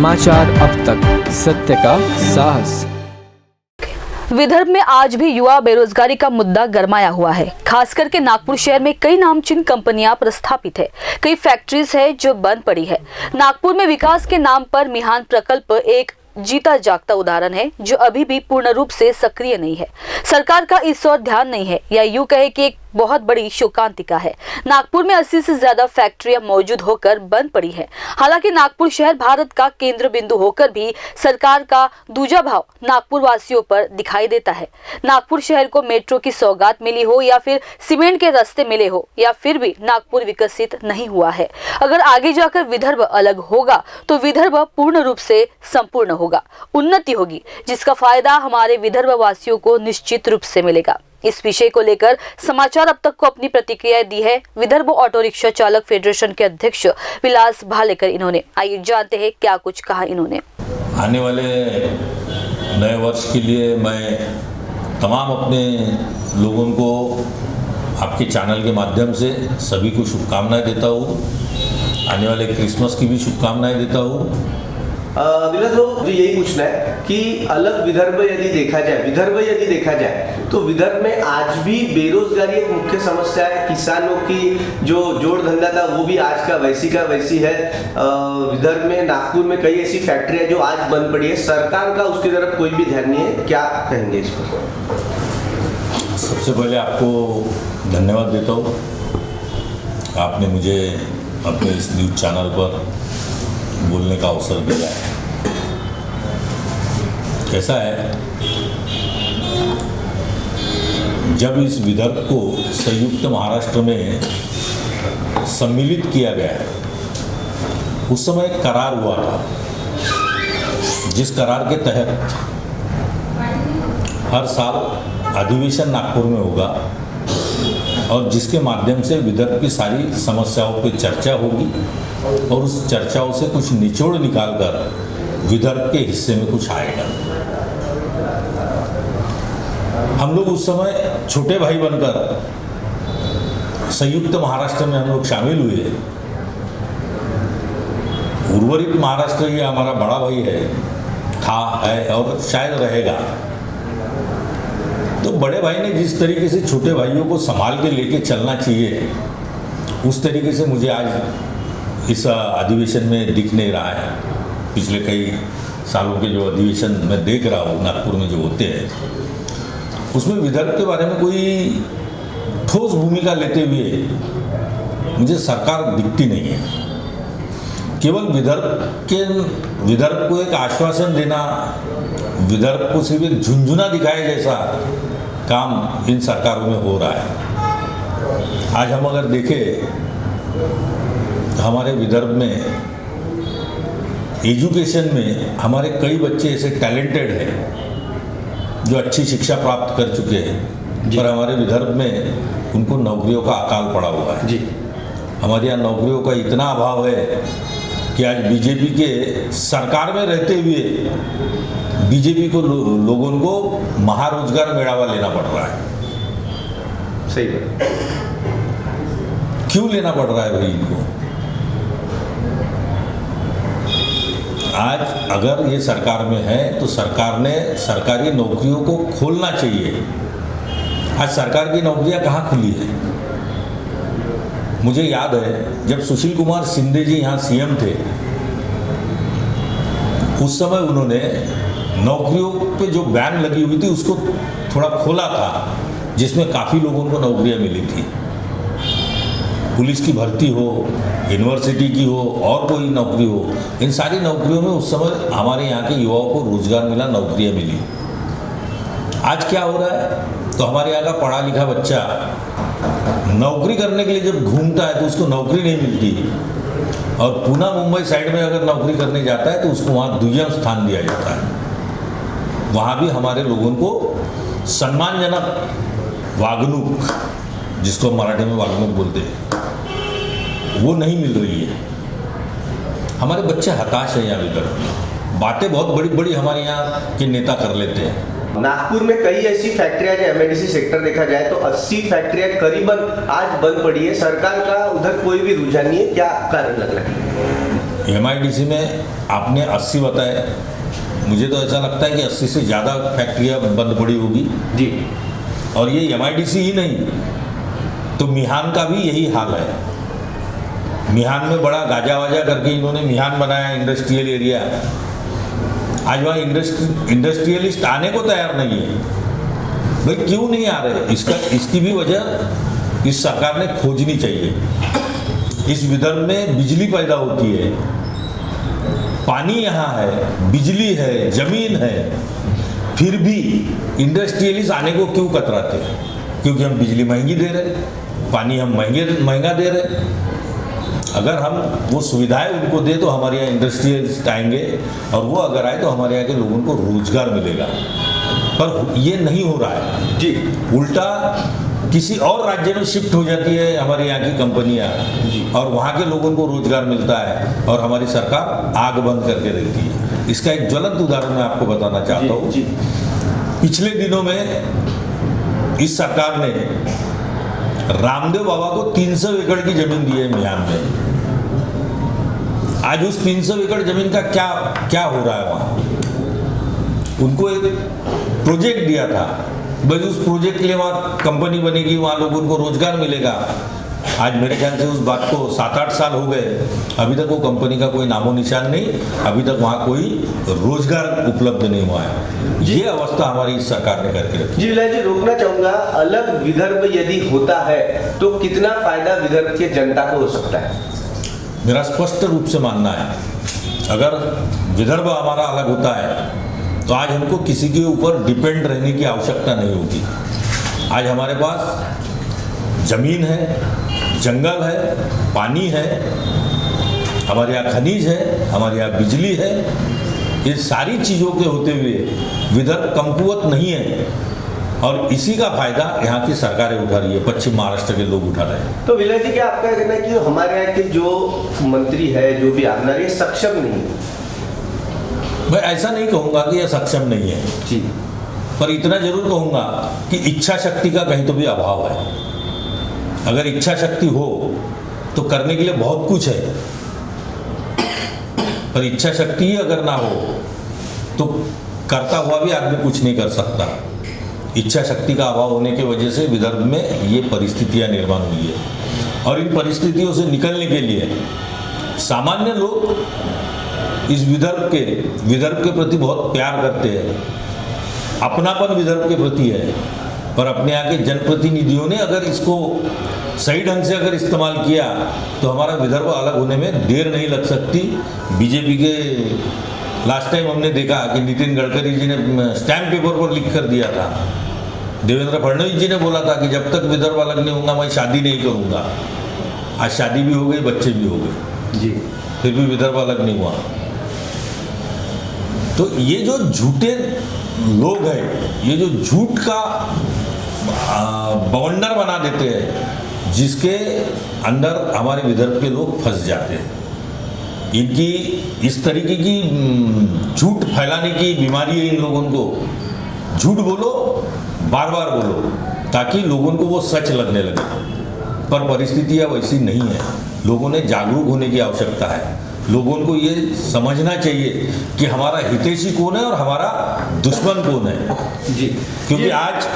समाचार अब तक, सत्य का साहस। विदर्भ में आज भी युवा बेरोजगारी का मुद्दा गरमाया हुआ है। खास करके नागपुर शहर में कई नामचीन कंपनियां प्रस्थापित है, कई फैक्ट्रीज है जो बंद पड़ी है। नागपुर में विकास के नाम पर मिहान प्रकल्प एक जीता जागता उदाहरण है जो अभी भी पूर्ण रूप से सक्रिय नहीं है। सरकार का इस ओर ध्यान नहीं है, या यूं कहे कि एक बहुत बड़ी शोकांतिका है। नागपुर में 80 से ज्यादा फैक्ट्रियां मौजूद होकर बंद पड़ी है। हालांकि नागपुर शहर भारत का केंद्र बिंदु होकर भी सरकार का दूजा भाव नागपुर वासियों पर दिखाई देता है। नागपुर शहर को मेट्रो की सौगात मिली हो या फिर सीमेंट के रास्ते मिले हो, या फिर भी नागपुर विकसित नहीं हुआ है। अगर आगे जाकर विदर्भ अलग होगा तो विदर्भ पूर्ण रूप से संपूर्ण होगा, उन्नति होगी, जिसका फायदा हमारे विदर्भ वासियों को निश्चित रूप से मिलेगा। इस विषय को लेकर समाचार अब तक को अपनी प्रतिक्रिया दी है विदर्भ ऑटो रिक्शा चालक फेडरेशन के अध्यक्ष विलास भालेकर। इन्होंने, आइए जानते हैं क्या कुछ कहा इन्होंने। आने वाले नए वर्ष के लिए मैं तमाम अपने लोगों को आपके चैनल के माध्यम से सभी को शुभकामनाएं देता हूँ। आने वाले क्रिसमस की भी शुभकामनाएं देता हूँ। विलास भाऊ, मुझे यही पूछना है कि अलग विदर्भ यदि देखा जाए तो विदर्भ में आज भी बेरोजगारी एक मुख्य समस्या है। किसानों की जो जोड़ धंधा था वो भी आज का वैसी है। विदर्भ में नागपुर में कई ऐसी फैक्ट्रियां जो आज बंद पड़ी है, सरकार का उसकी तरफ कोई भी ध्यान नहीं है, क्या कहेंगे इस पर? सबसे पहले आपको धन्यवाद देता हूँ, आपने मुझे अपने इस न्यूज़ चैनल पर बोलने का अवसर दिया है। कैसा है, जब इस विदर्भ को संयुक्त महाराष्ट्र में सम्मिलित किया गया उस समय एक करार हुआ था, जिस करार के तहत हर साल अधिवेशन नागपुर में होगा और जिसके माध्यम से विदर्भ की सारी समस्याओं पर चर्चा होगी और उस चर्चाओं से कुछ निचोड़ निकालकर विदर्भ के हिस्से में कुछ आएगा। हम लोग उस समय छोटे भाई बनकर संयुक्त महाराष्ट्र में हम लोग शामिल हुए। उर्वरित महाराष्ट्र ये हमारा बड़ा भाई है और शायद रहेगा। तो बड़े भाई ने जिस तरीके से छोटे भाइयों को संभाल के लेके चलना चाहिए, उस तरीके से मुझे आज इस अधिवेशन में दिख नहीं रहा है। पिछले कई सालों के जो अधिवेशन मैं देख रहा हूँ नागपुर में जो होते हैं, उसमें विदर्भ के बारे में कोई ठोस भूमिका लेते हुए मुझे सरकार दिखती नहीं है। केवल विदर्भ को एक आश्वासन देना, विदर्भ को सिर्फ एक झुंझुना दिखाए जैसा काम इन सरकारों में हो रहा है। आज हम अगर देखें तो हमारे विदर्भ में एजुकेशन में हमारे कई बच्चे ऐसे टैलेंटेड हैं जो अच्छी शिक्षा प्राप्त कर चुके हैं, पर हमारे विदर्भ में उनको नौकरियों का अकाल पड़ा हुआ है। जी, हमारे यहाँ नौकरियों का इतना अभाव है कि आज बीजेपी के सरकार में रहते हुए बीजेपी को लोगों को महारोजगार मेड़ावा लेना पड़ रहा है। सही है, क्यों लेना पड़ रहा है भाई इनको? आज अगर ये सरकार में है तो सरकार ने सरकारी नौकरियों को खोलना चाहिए। आज सरकार की नौकरियां कहाँ खुली है? मुझे याद है जब सुशील कुमार शिंदे जी यहाँ सीएम थे, उस समय उन्होंने नौकरियों पे जो बैन लगी हुई थी उसको थोड़ा खोला था, जिसमें काफ़ी लोगों को नौकरियां मिली थी। पुलिस की भर्ती हो, यूनिवर्सिटी की हो और कोई नौकरी हो, इन सारी नौकरियों में उस समय हमारे यहाँ के युवाओं को रोजगार मिला, नौकरियां मिली। आज क्या हो रहा है, तो हमारे यहाँ का पढ़ा लिखा बच्चा नौकरी करने के लिए जब घूमता है तो उसको नौकरी नहीं मिलती, और पूना मुंबई साइड में अगर नौकरी करने जाता है तो उसको वहाँ द्वितीय स्थान दिया जाता है। वहाँ भी हमारे लोगों को सम्मानजनक वागणूक, जिसको मराठी में वागणूक बोलते हैं, वो नहीं मिल रही है। हमारे बच्चे हताश हैं यहाँ विदर्भ में। बातें बहुत बड़ी बड़ी हमारे यहाँ के नेता कर लेते हैं। नागपुर में कई ऐसी फैक्ट्रियां, जो एमआईडीसी सेक्टर देखा जाए तो 80 फैक्ट्रियां करीबन आज बंद पड़ी है। सरकार का उधर कोई भी रुझान नहीं है, क्या कारण लग रहा है? MIDC में आपने 80 बताए, मुझे तो ऐसा लगता है कि 80 से ज़्यादा फैक्ट्रियाँ बंद पड़ी होगी जी। और ये MIDC ही नहीं तो मिहान का भी यही हाल है। मिहान में बड़ा गाजा वाजा करके इन्होंने मिहान बनाया, इंडस्ट्रियल एरिया। आज वहाँ इंडस्ट्रियलिस्ट आने को तैयार नहीं है। भाई क्यों नहीं आ रहे? इसकी भी वजह इस सरकार ने खोजनी चाहिए। इस विदर्भ में बिजली पैदा होती है, पानी यहाँ है, बिजली है, जमीन है, फिर भी इंडस्ट्रियलिस्ट आने को क्यों कतराते हैं? क्योंकि हम बिजली महंगी दे रहे, पानी हम महंगा दे रहे। अगर हम वो सुविधाएं उनको दे तो हमारे यहाँ इंडस्ट्रियलिस्ट आएंगे और वो अगर आए तो हमारे यहाँ के लोगों को रोजगार मिलेगा। पर ये नहीं हो रहा है जी। उल्टा किसी और राज्य में शिफ्ट हो जाती है हमारे यहाँ की कंपनियाँ और वहाँ के लोगों को रोजगार मिलता है और हमारी सरकार आग बंद करके रखती है। इसका एक ज्वलंत उदाहरण मैं आपको बताना चाहता हूँ। पिछले दिनों में इस सरकार ने रामदेव बाबा को 300 एकड़ की जमीन दी है मिहान में। आज उस 300 एकड़ जमीन का क्या हो रहा है? वहाँ उनको एक प्रोजेक्ट दिया था, बस उस प्रोजेक्ट के लिए वहाँ कंपनी बनेगी, वहाँ लोगों को रोजगार मिलेगा। आज मेरे ख्याल से उस बात को 7-8 साल हो गए, अभी तक वो कंपनी का कोई नामो निशान नहीं, अभी तक वहाँ कोई रोजगार उपलब्ध नहीं हुआ है। ये अवस्था हमारी इस सरकार ने करके रखी। जी विलास जी, रोकना चाहूंगा, अलग विदर्भ यदि होता है तो कितना फायदा विदर्भ के जनता को हो सकता है? मेरा स्पष्ट रूप से मानना है, अगर विदर्भ हमारा अलग होता है तो आज हमको किसी के ऊपर डिपेंड रहने की आवश्यकता नहीं होगी। आज हमारे पास जमीन है, जंगल है, पानी है, हमारे यहाँ खनिज है, हमारे यहाँ बिजली है। ये सारी चीज़ों के होते हुए विदर्भ कमकुवत नहीं है और इसी का फायदा यहाँ की सरकारें उठा रही है, पश्चिम महाराष्ट्र के लोग उठा रहे हैं। तो विलास जी, क्या आपका कहना है कि हमारे यहाँ के जो मंत्री है, जो भी आमदार है, सक्षम नहीं है? मैं ऐसा नहीं कहूँगा कि यह सक्षम नहीं है जी, पर इतना जरूर कहूँगा कि इच्छा शक्ति का कहीं तो भी अभाव है। अगर इच्छा शक्ति हो तो करने के लिए बहुत कुछ है, पर इच्छा शक्ति ही अगर ना हो तो करता हुआ भी आदमी कुछ नहीं कर सकता। इच्छा शक्ति का अभाव होने की वजह से विदर्भ में ये परिस्थितियां निर्माण हुई है और इन परिस्थितियों से निकलने के लिए सामान्य लोग इस विदर्भ के प्रति बहुत प्यार करते हैं, अपनापन विदर्भ के प्रति है। पर अपने यहाँ के जनप्रतिनिधियों ने अगर इसको सही ढंग से अगर इस्तेमाल किया तो हमारा विदर्भ अलग होने में देर नहीं लग सकती। बीजेपी के लास्ट टाइम हमने देखा कि नितिन गडकरी जी ने स्टैम्प पेपर पर लिख कर दिया था, देवेंद्र फडणवीस जी ने बोला था कि जब तक विदर्भ अलग नहीं होगा मैं शादी नहीं करूँगा। आज शादी भी हो गई, बच्चे भी हो गए जी, फिर भी विदर्भ अलग नहीं हुआ। तो ये जो झूठे लोग हैं, ये जो झूठ का बवंडर बना देते हैं, जिसके अंदर हमारे विदर्भ के लोग फंस जाते हैं। इनकी इस तरीके की झूठ फैलाने की बीमारी है इन लोगों को। झूठ बोलो, बार बार बोलो, ताकि लोगों को वो सच लगने लगे। पर परिस्थितियाँ वैसी नहीं है। लोगों ने जागरूक होने की आवश्यकता है। लोगों को ये समझना चाहिए कि हमारा हितैषी कौन है और हमारा दुश्मन कौन है जी। क्योंकि आज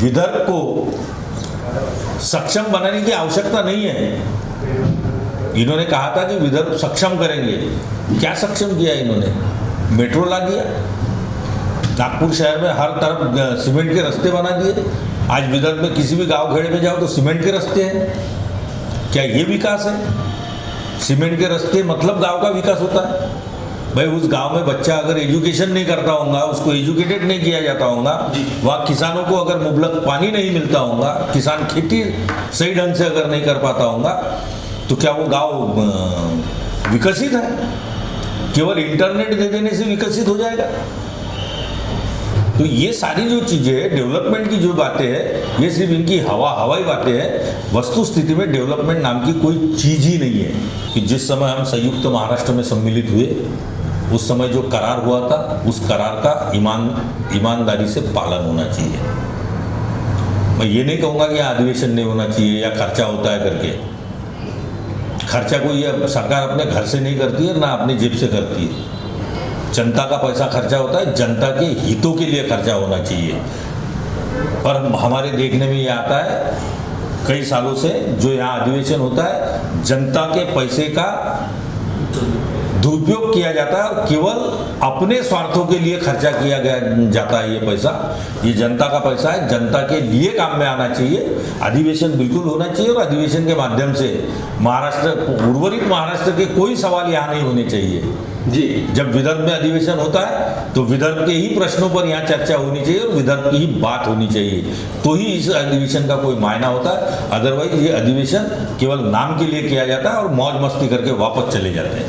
विदर्भ को सक्षम बनाने की आवश्यकता नहीं है। इन्होंने कहा था कि विदर्भ सक्षम करेंगे, क्या सक्षम किया इन्होंने? मेट्रो ला दिया, नागपुर शहर में हर तरफ सीमेंट के रास्ते बना दिए। आज विदर्भ में किसी भी गांव खेड़े में जाओ तो सीमेंट के रास्ते हैं। क्या ये विकास है? सीमेंट के रास्ते मतलब गांव का विकास होता है? भाई उस गांव में बच्चा अगर एजुकेशन नहीं करता होगा, उसको एजुकेटेड नहीं किया जाता होगा, वहाँ किसानों को अगर मुबलक पानी नहीं मिलता होगा, किसान खेती सही ढंग से अगर नहीं कर पाता होगा, तो क्या वो गांव विकसित है? केवल इंटरनेट दे देने से विकसित हो जाएगा? तो ये सारी जो चीज़ें डेवलपमेंट की जो बातें हैं, ये सिर्फ इनकी हवाई बातें हैं। वस्तु स्थिति में डेवलपमेंट नाम की कोई चीज़ ही नहीं है। कि जिस समय हम संयुक्त महाराष्ट्र में सम्मिलित हुए, उस समय जो करार हुआ था, उस करार का ईमानदारी से पालन होना चाहिए। मैं ये नहीं कहूँगा कि यहाँ अधिवेशन नहीं होना चाहिए या खर्चा होता है करके। खर्चा कोई ये सरकार अपने घर से नहीं करती है ना अपनी जेब से करती है। जनता का पैसा खर्चा होता है, जनता के हितों के लिए खर्चा होना चाहिए। पर हमारे देखने में ये आता है कई सालों से जो यहाँ अधिवेशन होता है, जनता के पैसे का दुरुपयोग किया जाता है और केवल अपने स्वार्थों के लिए खर्चा किया गया जाता है। ये पैसा, ये जनता का पैसा है, जनता के लिए काम में आना चाहिए। अधिवेशन बिल्कुल होना चाहिए और अधिवेशन के माध्यम से उर्वरित महाराष्ट्र के कोई सवाल यहाँ नहीं होने चाहिए जी। जब विदर्भ में अधिवेशन होता है तो विदर्भ के ही प्रश्नों पर यहाँ चर्चा होनी चाहिए और विदर्भ की ही बात होनी चाहिए, तो ही इस अधिवेशन का कोई मायना होता है। अदरवाइज ये अधिवेशन केवल नाम के लिए किया जाता है और मौज मस्ती करके वापस चले जाते हैं।